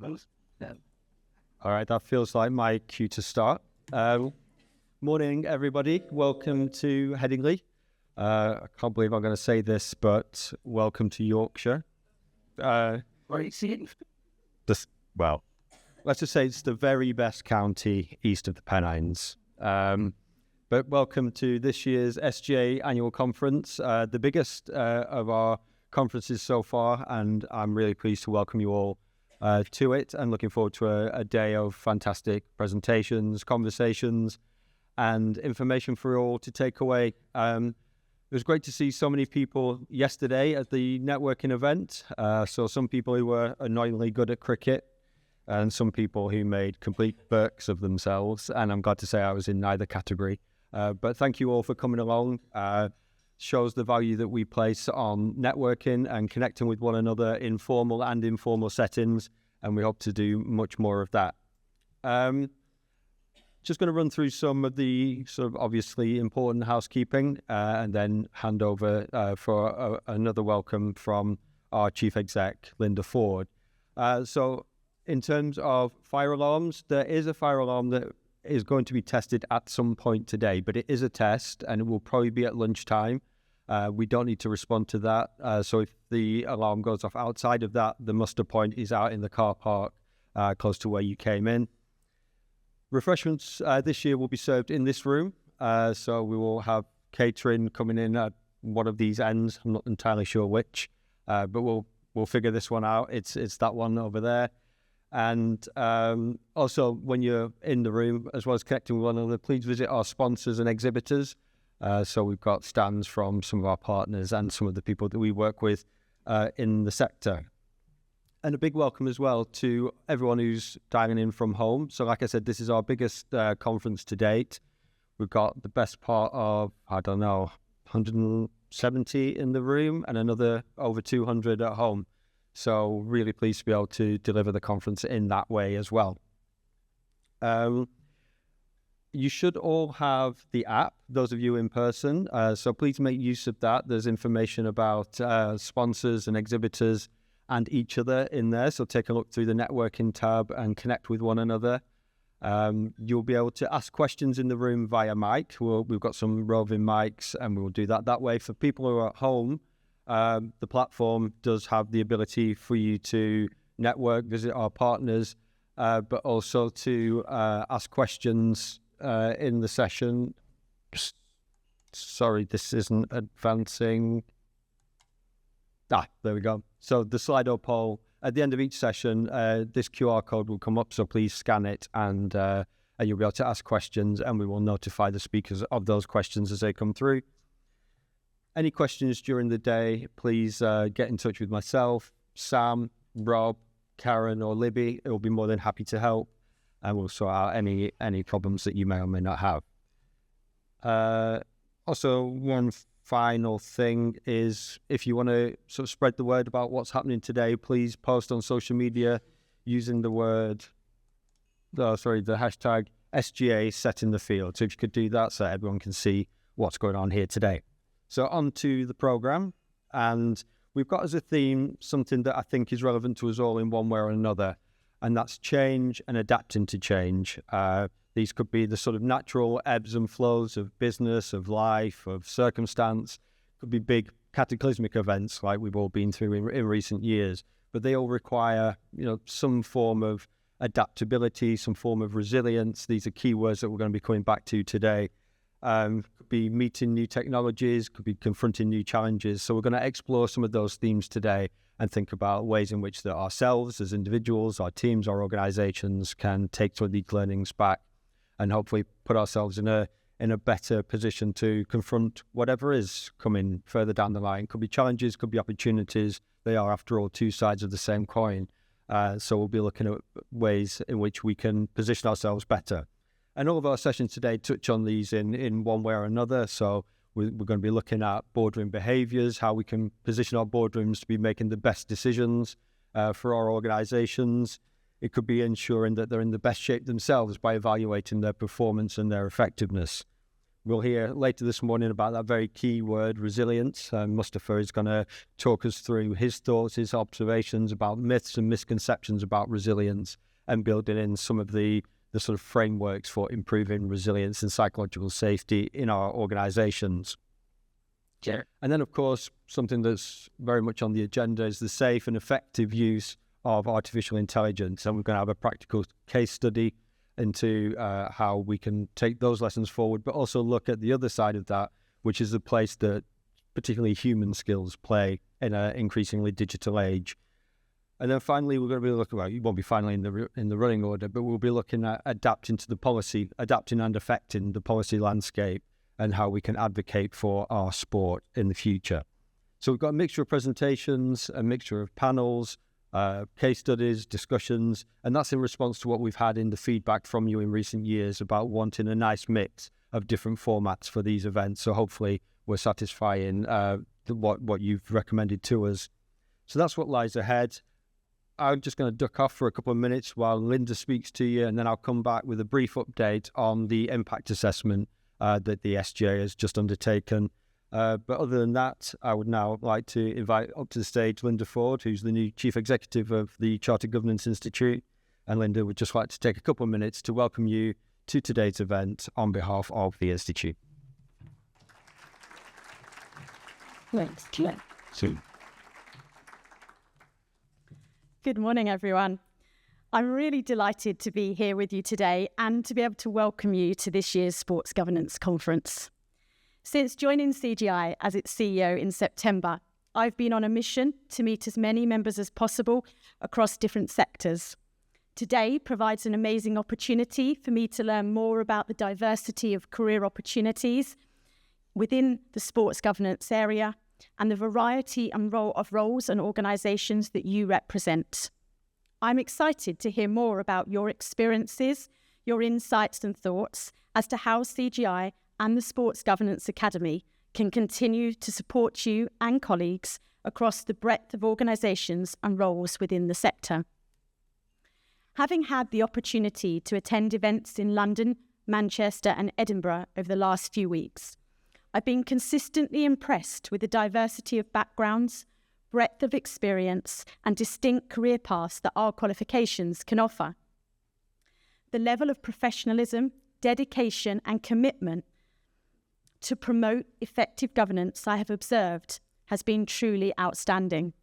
All right, that feels like my cue to start. Morning, everybody. Welcome to Headingley. I can't believe I'm going to say this, but welcome to Yorkshire. Well, let's just say it's the very best county east of the Pennines. But welcome to this year's SGA annual conference, the biggest of our conferences so far, and I'm really pleased to welcome you all to it, and looking forward to a day of fantastic presentations, conversations, and information for all to take away. It was great to see so many people yesterday at the networking event. So some people who were annoyingly good at cricket, and some people who made complete burks of themselves, and I'm glad to say I was in neither category. But thank you all for coming along. Shows the value that we place on networking and connecting with one another in formal and informal settings, and we hope to do much more of that. Just going to run through some of the sort of obviously important housekeeping, and then hand over for another welcome from our Chief Exec, Linda Ford. So in terms of fire alarms, there is a fire alarm that is going to be tested at some point today, but it is a test and it will probably be at lunchtime. We don't need to respond to that. So if the alarm goes off outside of that, the muster point is out in the car park close to where you came in. Refreshments this year will be served in this room. So we will have catering coming in at one of these ends. I'm not entirely sure which, but we'll figure this one out. It's that one over there. And also, when you're in the room, as well as connecting with one another, please visit our sponsors and exhibitors. So we've got stands from some of our partners and some of the people that we work with in the sector. And a big welcome as well to everyone who's dialing in from home. So like I said, this is our biggest conference to date. We've got the best part of, 170 in the room and another over 200 at home. So really pleased to be able to deliver the conference in that way as well. You should all have the app, those of you in person. So please make use of that. There's information about sponsors and exhibitors and each other in there. So take a look through the networking tab and connect with one another. You'll be able to ask questions in the room via mic. We've got some roving mics and we'll do that way. For people who are at home, the platform does have the ability for you to network, visit our partners, but also to ask questions in the session. Sorry, this isn't advancing. There we go. So the Slido poll, at the end of each session, this QR code will come up, so please scan it and you'll be able to ask questions, and we will notify the speakers of those questions as they come through. Any questions during the day, please get in touch with myself, Sam, Rob, Karen, or Libby. We'll be more than happy to help, and we'll sort out any problems that you may or may not have. Also, one final thing is, if you want to sort of spread the word about what's happening today, please post on social media using the hashtag SGA set in the field. So if you could do that so everyone can see what's going on here today. So on to the programme, and we've got as a theme something that I think is relevant to us all in one way or another, and that's change and adapting to change. These could be the sort of natural ebbs and flows of business, of life, of circumstance. Could be big cataclysmic events like we've all been through in recent years, but they all require, some form of adaptability, some form of resilience. These are keywords that we're going to be coming back to today. Could be meeting new technologies, could be confronting new challenges. So we're going to explore some of those themes today and think about ways in which that ourselves as individuals, our teams, our organizations can take some of these learnings back and hopefully put ourselves in a better position to confront whatever is coming further down the line. Could be challenges, could be opportunities. They are, after all, two sides of the same coin. So we'll be looking at ways in which we can position ourselves better. And all of our sessions today touch on these in one way or another. So we're going to be looking at boardroom behaviours, how we can position our boardrooms to be making the best decisions for our organisations. It could be ensuring that they're in the best shape themselves by evaluating their performance and their effectiveness. We'll hear later this morning about that very key word, resilience. Mustafa is going to talk us through his thoughts, his observations about myths and misconceptions about resilience and building in some of the sort of frameworks for improving resilience and psychological safety in our organisations. Sure. And then, of course, something that's very much on the agenda is the safe and effective use of artificial intelligence. And we're going to have a practical case study into how we can take those lessons forward, but also look at the other side of that, which is the place that particularly human skills play in an increasingly digital age. And then finally, we're going to be looking, well, it won't be finally in the running order, but we'll be looking at adapting and affecting the policy landscape and how we can advocate for our sport in the future. So we've got a mixture of presentations, a mixture of panels, case studies, discussions, and that's in response to what we've had in the feedback from you in recent years about wanting a nice mix of different formats for these events. So hopefully we're satisfying what you've recommended to us. So that's what lies ahead. I'm just going to duck off for a couple of minutes while Linda speaks to you, and then I'll come back with a brief update on the impact assessment that the SGA has just undertaken. But other than that, I would now like to invite up to the stage Linda Ford, who's the new Chief Executive of the Chartered Governance Institute. And Linda would just like to take a couple of minutes to welcome you to today's event on behalf of the Institute. Thanks. Good morning, everyone. I'm really delighted to be here with you today and to be able to welcome you to this year's Sports Governance Conference. Since joining CGI as its CEO in September, I've been on a mission to meet as many members as possible across different sectors. Today provides an amazing opportunity for me to learn more about the diversity of career opportunities within the sports governance area and the variety and of roles and organisations that you represent. I'm excited to hear more about your experiences, your insights and thoughts as to how CGI and the Sports Governance Academy can continue to support you and colleagues across the breadth of organisations and roles within the sector. Having had the opportunity to attend events in London, Manchester and Edinburgh over the last few weeks, I've been consistently impressed with the diversity of backgrounds, breadth of experience and distinct career paths that our qualifications can offer. The level of professionalism, dedication and commitment to promote effective governance I have observed has been truly outstanding.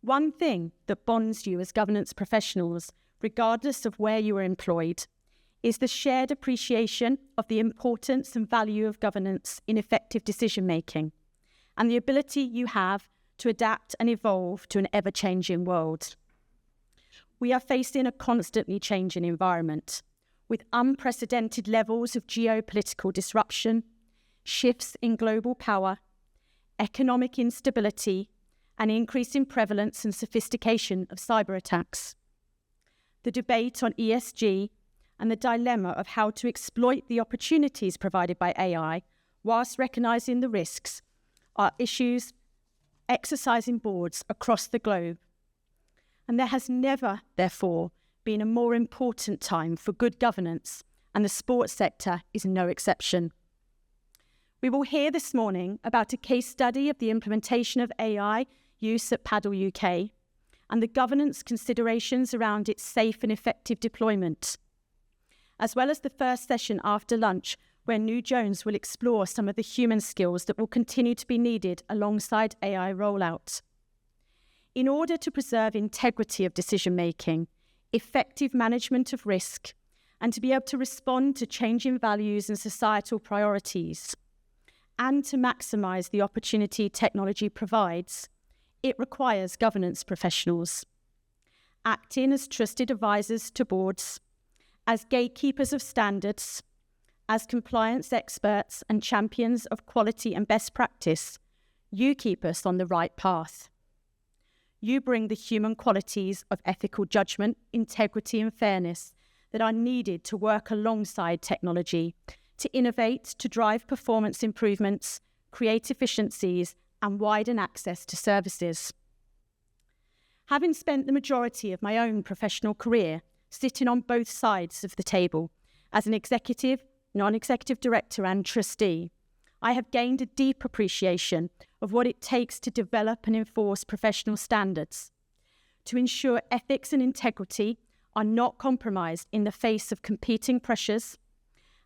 One thing that bonds you as governance professionals, regardless of where you are employed, is the shared appreciation of the importance and value of governance in effective decision-making and the ability you have to adapt and evolve to an ever-changing world. We are facing a constantly changing environment with unprecedented levels of geopolitical disruption, shifts in global power, economic instability, and increasing prevalence and sophistication of cyber attacks. The debate on ESG and the dilemma of how to exploit the opportunities provided by AI whilst recognising the risks are issues exercising boards across the globe. And there has never, therefore, been a more important time for good governance, and the sports sector is no exception. We will hear this morning about a case study of the implementation of AI use at Paddle UK and the governance considerations around its safe and effective deployment, as well as the first session after lunch where New Jones will explore some of the human skills that will continue to be needed alongside AI rollout. In order to preserve integrity of decision-making, effective management of risk, and to be able to respond to changing values and societal priorities, and to maximise the opportunity technology provides, it requires governance professionals acting as trusted advisors to boards, as gatekeepers of standards, as compliance experts and champions of quality and best practice. You keep us on the right path. You bring the human qualities of ethical judgment, integrity and fairness that are needed to work alongside technology, to innovate, to drive performance improvements, create efficiencies and widen access to services. Having spent the majority of my own professional career sitting on both sides of the table as an executive non-executive director and trustee, I have gained a deep appreciation of what it takes to develop and enforce professional standards, to ensure ethics and integrity are not compromised in the face of competing pressures,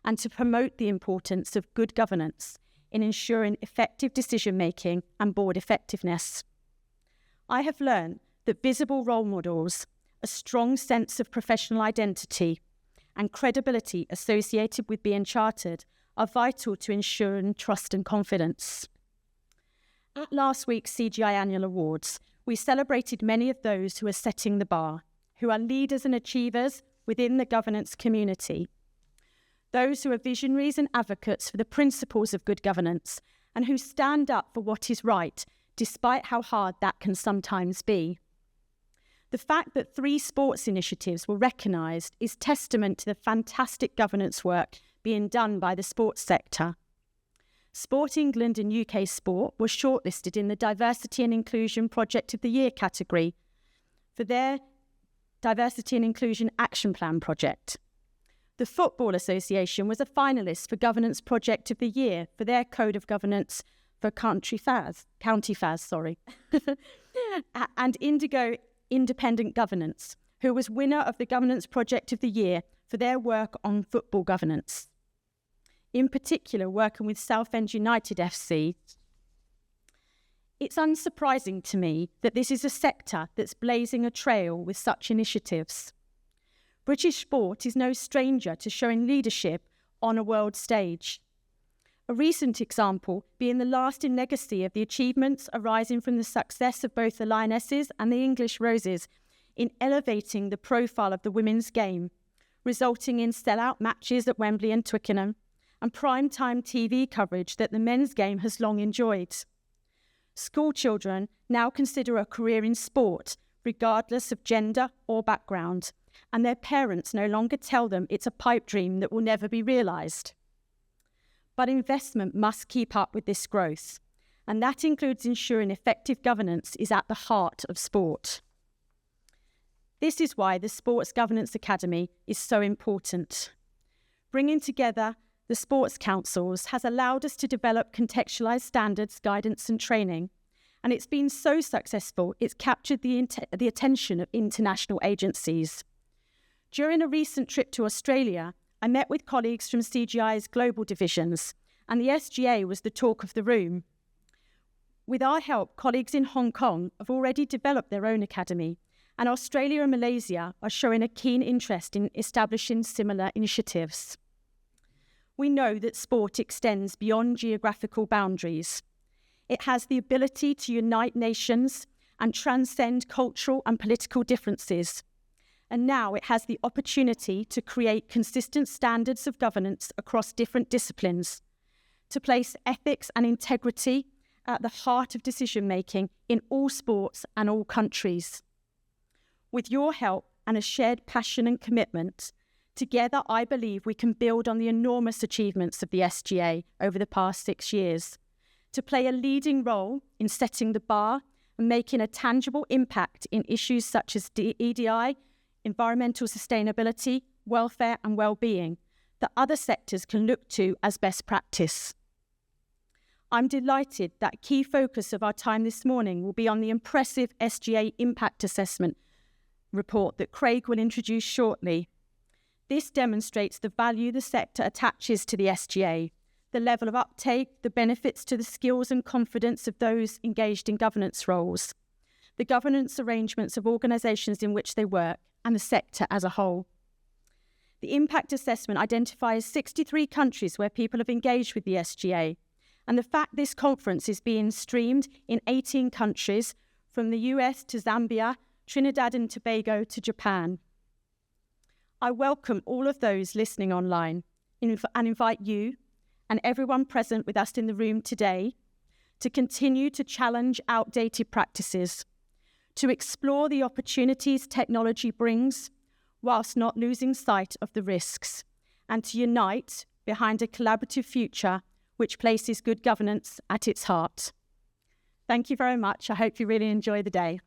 and to promote the importance of good governance in ensuring effective decision-making and board effectiveness. I have learned that visible role models, a strong sense of professional identity, and credibility associated with being chartered are vital to ensuring trust and confidence. At last week's CGI Annual Awards, we celebrated many of those who are setting the bar, who are leaders and achievers within the governance community, those who are visionaries and advocates for the principles of good governance and who stand up for what is right, despite how hard that can sometimes be. The fact that 3 sports initiatives were recognised is testament to the fantastic governance work being done by the sports sector. Sport England and UK Sport were shortlisted in the Diversity and Inclusion Project of the Year category for their Diversity and Inclusion Action Plan project. The Football Association was a finalist for Governance Project of the Year for their Code of Governance for County FAS, and Indigo Independent Governance, who was winner of the Governance Project of the Year for their work on football governance. In particular, working with Southend United FC. It's unsurprising to me that this is a sector that's blazing a trail with such initiatives. British sport is no stranger to showing leadership on a world stage. A recent example being the lasting legacy of the achievements arising from the success of both the Lionesses and the English Roses in elevating the profile of the women's game, resulting in sell-out matches at Wembley and Twickenham, and prime-time TV coverage that the men's game has long enjoyed. School children now consider a career in sport, regardless of gender or background, and their parents no longer tell them it's a pipe dream that will never be realised. But investment must keep up with this growth, and that includes ensuring effective governance is at the heart of sport. This is why the Sports Governance Academy is so important. Bringing together the sports councils has allowed us to develop contextualised standards, guidance and training, and it's been so successful it's captured the attention of international agencies. During a recent trip to Australia, I met with colleagues from CGI's global divisions, and the SGA was the talk of the room. With our help, colleagues in Hong Kong have already developed their own academy, and Australia and Malaysia are showing a keen interest in establishing similar initiatives. We know that sport extends beyond geographical boundaries. It has the ability to unite nations and transcend cultural and political differences. And now it has the opportunity to create consistent standards of governance across different disciplines, to place ethics and integrity at the heart of decision-making in all sports and all countries. With your help and a shared passion and commitment, together I believe we can build on the enormous achievements of the SGA over the past 6 years, to play a leading role in setting the bar and making a tangible impact in issues such as EDI, environmental sustainability, welfare and well-being that other sectors can look to as best practice. I'm delighted that a key focus of our time this morning will be on the impressive SGA Impact Assessment report that Craig will introduce shortly. This demonstrates the value the sector attaches to the SGA, the level of uptake, the benefits to the skills and confidence of those engaged in governance roles, the governance arrangements of organisations in which they work, and the sector as a whole. The impact assessment identifies 63 countries where people have engaged with the SGA, and the fact this conference is being streamed in 18 countries, from the US to Zambia, Trinidad and Tobago to Japan. I welcome all of those listening online and invite you and everyone present with us in the room today to continue to challenge outdated practices, to explore the opportunities technology brings, whilst not losing sight of the risks, and to unite behind a collaborative future which places good governance at its heart. Thank you very much. I hope you really enjoy the day.